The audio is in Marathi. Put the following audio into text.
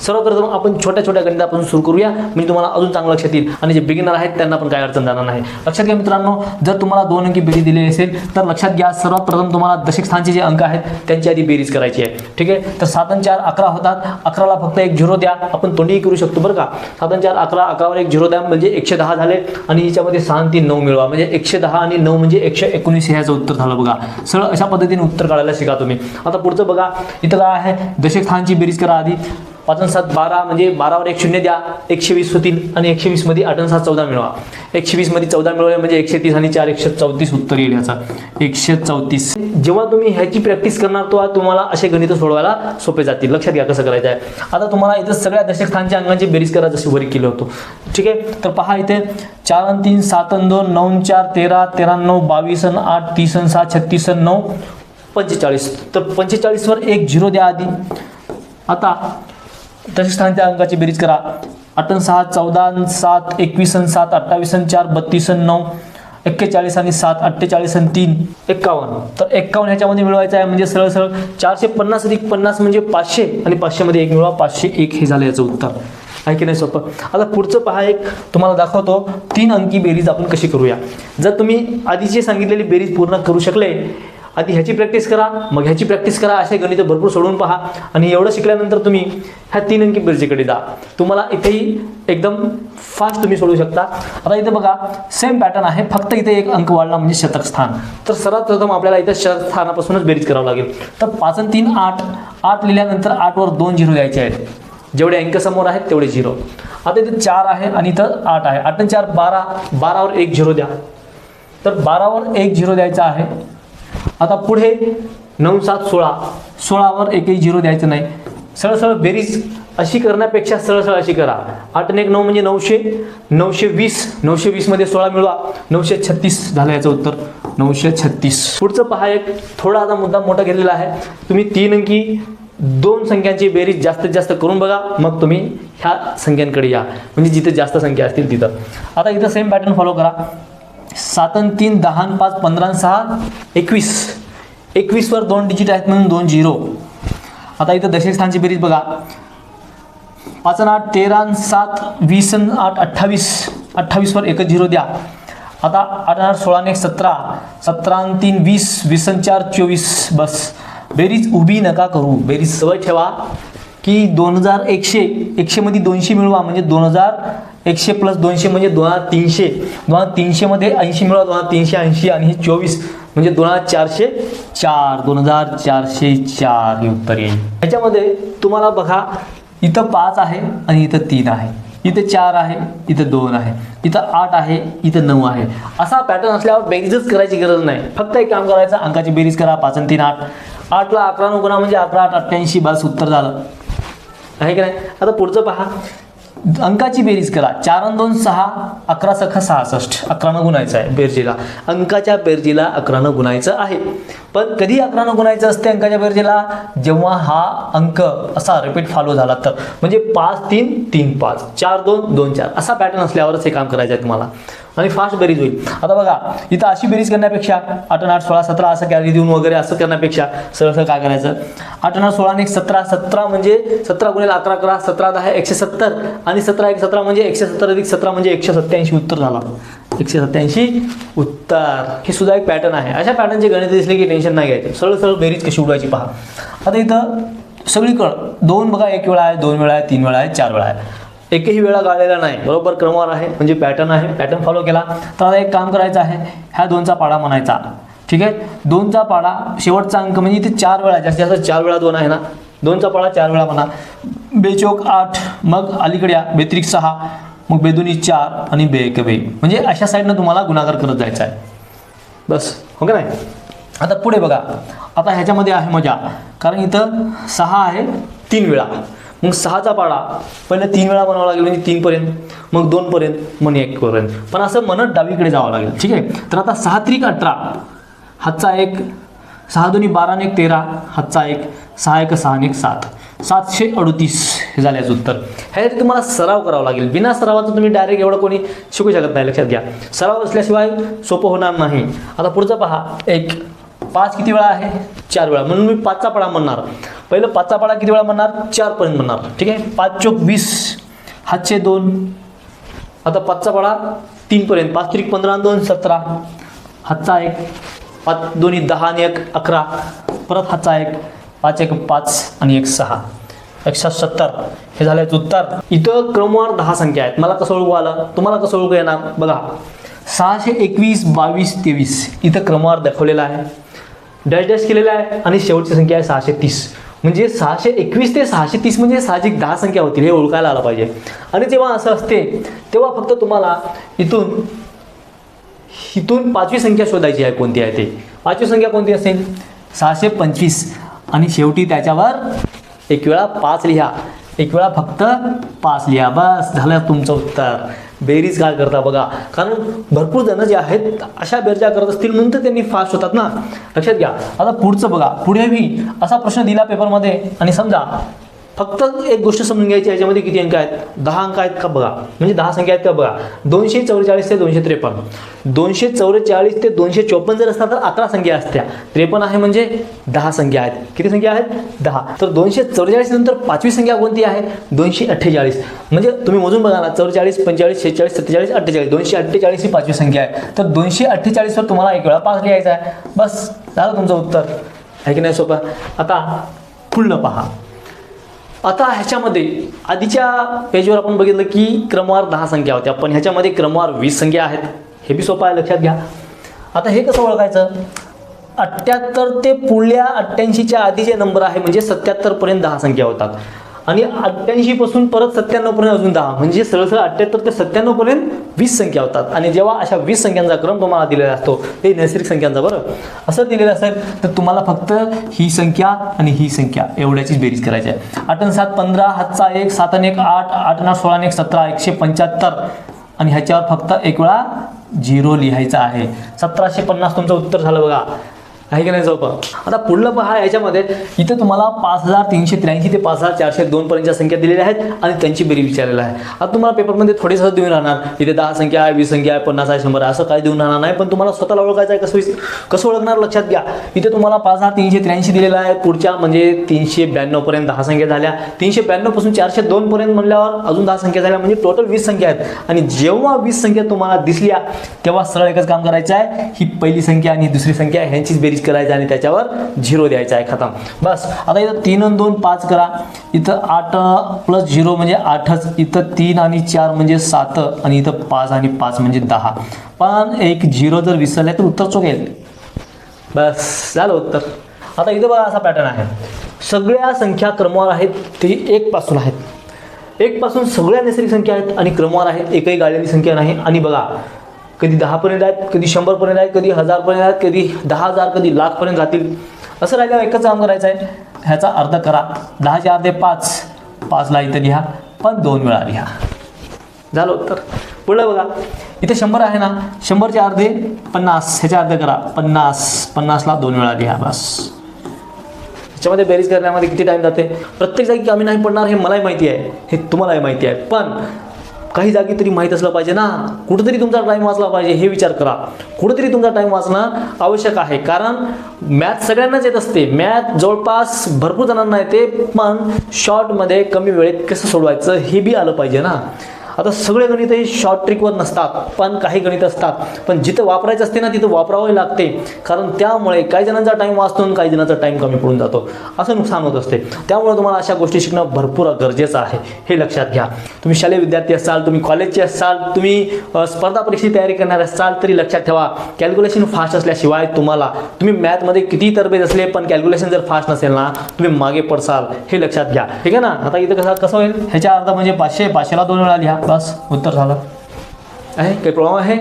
सर्वप्रथम आपण छोट्या छोट्या गणितापासून सुरू करूया, म्हणजे तुम्हाला अजून चांगलं लक्षात येईल आणि जे बिगिनर आहेत त्यांना पण काही अडचण जाणार नाही. लक्षात घ्या मित्रांनो, जर तुम्हाला 2 अंकी बेरीज दिलेली असेल तर लक्षात घ्या सर्वात प्रथम तुम्हाला दशक स्थानचे जे अंक आहेत त्यांची आधी बेरीज करायची आहे. ठीक आहे, तर 7 आणि 4 11 होतात. 11ला फक्त एक 0 द्या, आपण तोंडीही करू शकतो बरं का. 7 आणि 4 11, 11वर एक 0 द्या म्हणजे 110 झाले आणि याच्यामध्ये 6 आणि 3 9 मिळवा म्हणजे 110 आणि 9 म्हणजे 119 ह्याचं उत्तर झालं बघा. सरळ अशा पद्धतीने उत्तर काढायला शिका तुम्ही. आता पुढचं बघा, इथं काय आहे, दशक स्थानची बेरीज करा आधी. 5 आणि 7 12 म्हणजे 12वर एक 0 द्या, 120 होतील आणि 120 मध्ये 8 आणि 7 14 मिळवा. 120 मध्ये 14 मिळवले म्हणजे 130 आणि 4 134 उत्तर येईल याचा 134. जेव्हा तुम्ही ह्याची प्रॅक्टिस करणार तेव्हा तुम्हाला असे गणित सोडवायला सोपे जातील. लक्षात घ्या कसं करायचं आहे. आता तुम्हाला इथं सगळ्या दशक स्थानच्या अंकांची बेरीज करा जशी वर केलं होतं. ठीक आहे, तर पहा इथे 4 आणि 3 7 आणि 2 9 आणि 4 13 13 आणि 9 22 आणि 8 30 आणि 6 36 आणि 9 45. तर 45 वर एक 0 द्या आधी. आता दशक स्थानच्या अंकाची बेरीज करा. 8 आणि 6 14 आणि 7 21 आणि 7 28 आणि 4 32 आणि 9 41 आणि 7 48 आणि 3 51. तर 51 ह्याच्यामध्ये मिळवायचं आहे म्हणजे सरळ सरळ 450 अधिक 50 म्हणजे 500 आणि 500 मध्ये 1 मिळवा 501 हे झालं याचं उत्तर. आहे की नाही सोपं. आता पुढचं पहा, एक तुम्हाला दाखवतो 3 अंकी बेरीज आपण कशी करूया. जर तुम्ही आधीची सांगितलेली बेरीज पूर्ण करू शकले, आधी ह्याची प्रॅक्टिस करा मग ह्याची प्रॅक्टिस करा, असे गणित भरपूर सोडून पहा आणि एवढं शिकल्यानंतर तुम्ही ह्या 3 अंकी बेरजेकडे जा. तुम्हाला इथेही एकदम फास्ट तुम्ही सोडू शकता. आता इथे बघा सेम पॅटर्न आहे, फक्त इथे एक अंक वाढला म्हणजे शतक स्थान. तर सर्वात प्रथम आपल्याला इथे शतक स्थानापासूनच बेरीज करावं लागेल. तर 5 आणि 3 8 8 लिहिल्यानंतर 8 वर 2 0 द्यायचे आहेत. जेवढे अंक समोर आहेत तेवढे 0. आता इथे 4 आहे आणि इथं 8 आहे. 8 आणि 4 12 12वर एक 0 द्या. तर 12वर एक 0 द्यायचा आहे. आता पुढे 9 7 16 16वर एकही 0 द्यायचं नाही. सरळ सरळ बेरीज अशी करण्यापेक्षा सरळ सरळ अशी करा. 8 आणि 1 9 म्हणजे 900 920 920 मध्ये 16 मिळवा 936 झालं याचं उत्तर 936. पुढचं पहा, एक थोडा आता मुद्दा मोठा घेतलेला आहे. तुम्ही 3 अंकी 2 संख्यांची बेरीज जास्तीत जास्त करून बघा, मग तुम्ही ह्या संख्यांकडे या म्हणजे जिथे जास्त संख्या असतील तिथं. आता इथं सेम पॅटर्न फॉलो करा. 7 आणि 3 10 आणि 5 15 आणि 6 21 21 वर 2 डिजिट आहेत म्हणून 2 0. आता इथं दशक स्थानची बेरीज बघा. 5 आणि 8 13 आणि 7 20 आणि 8 28 28 वर एकच 0 द्या. आता 8 आणि 8 16 आणि 1 17 17 आणि 3 20 20 आणि 4 24. बस बेरीज उभी नका करू, बेरीज सवय ठेवा की 2100 100 मध्ये 200 मिळवा म्हणजे 2100 प्लस 200 म्हणजे 2300 2300 मध्ये 80 मिळवा 2380 आणि हे 24 म्हणजे 2404 2404 हे उत्तर येईल. ह्याच्यामध्ये तुम्हाला बघा इथं 5 आहे आणि इथं 3 आहे, इथं 4 आहे, इथं 2 आहे, इथं 8 आहे, इथं 9 आहे. असा पॅटर्न असल्यावर बेरीजच करायची गरज नाही. फक्त एक काम करायचं, अंकाची बेरीज करा. 5 आणि 3 8 8ला 11 नको ना म्हणजे 11 8 88 बस उत्तर झालं. आहे की नाही. आता पुढचं पहा, अंकाची बेरीज करा. 4 आणि 2 6 11 सखा 66 11 गुणायचं आहे बेरजेला. अंकाच्या बेरजेला 11 गुणायचं आहे. पण कधी 11 गुणायचं असते अंकाच्या बेरजेला? जेव्हा हा अंक असा रिपीट फॉलो झाला तर, म्हणजे 5 3 3 5 4 2 2 4 असा पॅटर्न असल्यावरच हे काम करायचं आहे तुम्हाला आणि फास्ट बेरीज होईल. आता बघा इथं अशी बेरीज करण्यापेक्षा 8 आणि 8 16 17 असं कॅरी देऊन वगैरे असं करण्यापेक्षा सरळ सरळ काय करायचं, 8 आणि 16 आणि 1 17 17 म्हणजे 17 गुणिले 11 करा 17 10 170 आणि 17 1 17 म्हणजे 170 अधिक 17 म्हणजे 187 उत्तर झाला. 187 उत्तर. हे सुद्धा एक पॅटर्न आहे. अशा पॅटर्नचे गणित दिसले की टेन्शन नाही घ्यायचं, सरळ सरळ बेरीज कशी उडवायची पहा. आता इथं सगळीकडं 2 बघा, 1 वेळा आहे, 2 वेळा आहे, 3 वेळा आहे, 4 वेळा आहे. एकही वेळा गाळलेला नाही, बरोबर क्रमवार आहे म्हणजे पॅटर्न आहे. पॅटर्न फॉलो केला तर आता एक काम करायचं आहे, ह्या 2चा पाडा म्हणायचा. ठीक आहे, 2चा पाडा शेवटचा अंक म्हणजे इथे 4 वेळा, जास्तीत जास्त 4 वेळा 2 आहे ना, 2चा पाडा 4 वेळा म्हणा. 2 चौक 8, मग अलीकडे या 2 त्रिक 6, मग 2 दुनी 4 आणि 2 एक 2 म्हणजे अशा साईडनं तुम्हाला गुणाकार करत जायचा आहे. बस हो का नाही. आता पुढे बघा, आता ह्याच्यामध्ये आहे मजा, कारण इथं 6 आहे 3 वेळा. मग 6चा पाडा पहिले 3 वेळा बनावा लागेल म्हणजे 3 पर्यंत, मग 2 पर्यंत, मग 1 पर्यंत, पण असं म्हणत डावीकडे जावं लागेल. ठीक आहे, तर आता 6 त्रिक 18, हातचा 1, 6 दुनी 12 आणि 1 13, हातचा 1, 6 1 6 आणि 1 7 738 हे झाले याचं उत्तर. ह्यासाठी तुम्हाला सराव करावा लागेल. बिना सरावाचं तुम्ही डायरेक्ट एवढं कोणी शिकू शकत नाही, लक्षात घ्या. सराव असल्याशिवाय सोपं होणार नाही. आता पुढचं पहा, एक 5 किती वेळा आहे? 4 वेळा. म्हणून मी 5चा पाढा म्हणणार. पहिलं 5चा पाढा किती वेळा म्हणणार? 4 पर्यंत म्हणणार. ठीक आहे. 5 चोक 20, हातचे 2. आता 5चा पाढा 3 पर्यंत. 5 त्रिक 15 आणि 2 17, हातचा 1. 5 दोन्ही 10 आणि 1 11, परत हातचा 1. 5 1 5 आणि 1 6, 170. हे झालं उत्तर. इथं क्रमवार 10 संख्या आहेत. मला कसं ओळखू आलं? तुम्हाला कसं ओळखू येणार? बघा, 621 22 23 इथं क्रमवार दाखवलेला आहे, डॅश डॅश केलेला आहे आणि शेवटची संख्या आहे 630. म्हणजे 621 ते 630 म्हणजे साहजिक 10 संख्या होतील, हे ओळखायला आलं पाहिजे. आणि जेव्हा असं असते तेव्हा फक्त तुम्हाला इथून 5वी संख्या शोधायची आहे. कोणती आहे ते? 5वी संख्या कोणती असेल? 625 आणि शेवटी त्याच्यावर एक वेळा 5 लिहा. एक वेळा फक्त 5 लिहा. बस झालं तुमचं उत्तर. बेरीज काय करता बघा, कारण भरपूर जण जे आहेत अशा बेरजा करत असतील म्हणून तर त्यांनी फास्ट होतात ना. लक्षात घ्या. आता पुढचं बघा, पुढे मी असा प्रश्न दिला पेपरमध्ये आणि समजा फक्त एक गोष्ट समजून घ्यायची, याच्यामध्ये किती अंक आहेत? 10 अंक आहेत का बघा, म्हणजे 10 संख्या आहेत का बघा. 244 ते 253, 244 ते 254 जर असतात तर 11 संख्या असत्या. 53 आहे म्हणजे 10 संख्या आहेत. किती संख्या आहेत? 10. तर 244 नंतर 5वी संख्या कोणती आहे? 248. म्हणजे तुम्ही मोजून बघा ना, 44 45 46 47 48, 248 ही 5वी संख्या आहे. तर 248 वर तुम्हाला एक वेळा 5 लिहायचा आहे. बस झालं तुमचं उत्तर. आहे की नाही सोपं? आता पुढलं पहा. आता ह्याच्यामध्ये आधीच्या पेजवर आपण बघितलं की क्रमवार 10 संख्या होत्या, पण ह्याच्यामध्ये क्रमवार 20 संख्या आहेत. हे बी सोपं आहे, लक्षात घ्या. आता हे कसं ओळखायचं? 78 ते पुढल्या 88च्या आधी जे नंबर आहे म्हणजे 77 पर्यंत 10 संख्या होतात आणि 88 पासून परत 97 पर्यंत अजून 10, म्हणजे सरळ 78 ते 97 पर्यंत 20 संख्या होतात. आणि जेव्हा अशा 20 संख्यांचा क्रम तुम्हाला दिलेला असतो, ते नैसर्गिक संख्यांचा बरं असं दिलेलं असेल तर तुम्हाला फक्त ही संख्या आणि ही संख्या एवढ्याचीच बेरीज करायची आहे. 8 आणि 7 15, हातचा 1, 7 आणि 1 8, 8 आणि 16 आणि 1 17, 175 आणि ह्याच्यावर फक्त एक वेळा 0 लिहायचा आहे. 1750 तुमचं उत्तर झालं बघा. आहे की नाही सोपं? आता पुढलं पहा. याच्यामध्ये इथं तुम्हाला 5383 ते 5402 पर्यंतच्या संख्या दिलेल्या आहेत आणि त्यांची बेरीज विचारलेला आहे. आता तुम्हाला पेपरमध्ये थोडीसं देऊन राहणार, इथे 10 संख्या आहे, 20 संख्या आहे, 50 आहे, 100 आहे, असं काही देऊन राहणार नाही. पण तुम्हाला स्वतःला ओळखायचं आहे. कसं ओळखणार? लक्षात घ्या. इथे तुम्हाला 5383 दिलेला आहे. पुढच्या म्हणजे 392 पर्यंत 10 संख्या झाल्या. 392 पासून 402 पर्यंत म्हणल्यावर अजून 10 संख्या झाल्या, म्हणजे टोटल 20 संख्या आहेत. आणि जेव्हा 20 संख्या तुम्हाला दिसल्या तेव्हा सरळ एकच काम करायचं आहे, ही पहिली संख्या आणि दुसरी संख्या ह्यांचीच बेरीज करायचं आणि त्याच्यावर 0 द्यायचा आहे. खतम. बस. आता इथं 3 आणि 2 5 करा. इथं 8 प्लस 0 म्हणजे 8च. इथं 3 आणि 4 म्हणजे 7 आणि इथं 5 आणि 5 म्हणजे 10. पण एक 0 जर विसरले तर उत्तर चुकेल. बस झालं उत्तर. आता इथं बघा असा पॅटर्न आहे. सगळ्या संख्या क्रमवार आहेत, ते 1 पासून आहेत. 1 पासून सगळ्या नैसर्गिक संख्या आहेत आणि क्रमवार आहेत, एकही गाळलेली संख्या नाही. आणि बघा, कधी 10 पर्यंत आहेत, कधी 100 पर्यंत आहेत, कधी 1000 पर्यंत आहेत, कधी 10,000, कधी लाख पर्यंत जातील. असं राहिल्यावर एकच काम करायचं आहे, ह्याचा अर्ध करा. 10चे अर्धे 5, 5ला इथं लिहा, पण 2 वेळा लिहा. झालं उत्तर. पुढलं बघा. इथे 100 आहे ना, 100चे अर्धे 50, ह्याच्या अर्ध करा 50, 50ला 2 वेळा लिहा. बस. ह्याच्यामध्ये बेरीज करण्यामध्ये किती टाइम जाते? प्रत्येक जागी कमी नाही पडणार, हे मलाही माहिती आहे, हे तुम्हालाही माहिती आहे. पण काही जागी तरी माहीत असलं पाहिजे ना, कुठंतरी तुमचा टाईम वाचला पाहिजे. हे विचार करा, कुठंतरी तुमचा टाईम वाचणं आवश्यक आहे. कारण मॅथ सगळ्यांनाच येत असते, मॅथ जवळपास भरपूर जणांना येते, पण शॉर्टमध्ये कमी वेळेत कसं सोडवायचं हे बी आलं पाहिजे ना. आता सगळे गणित हे शॉर्ट ट्रिकवर नसतात, पण काही गणित असतात. पण जिथं वापरायचं असते ना तिथं वापरावं लागते, कारण त्यामुळे काही जणांचा टाईम वाचतो आणि काही जणांचा टाईम कमी पडून जातो, असं नुकसान होत असते. त्यामुळे तुम्हाला अशा गोष्टी शिकणं भरपूर गरजेचं आहे, हे लक्षात घ्या. तुम्ही शालेय विद्यार्थी असाल, तुम्ही कॉलेजचे असाल, तुम्ही स्पर्धा परीक्षेची तयारी करणार असाल, तरी लक्षात ठेवा, कॅल्क्युलेशन फास्ट असल्याशिवाय तुम्ही मॅथमध्ये किती तरबेज असले पण कॅल्क्युलेशन जर फास्ट नसेल ना, तुम्ही मागे पडसाल, हे लक्षात घ्या. ठीक आहे ना. आता इथं कसं होईल? ह्याच्या अर्थ म्हणजे 500, 500ला 2 वेळा लिहा. बस उत्तर झालं. आहे काही प्रॉब्लेम आहे?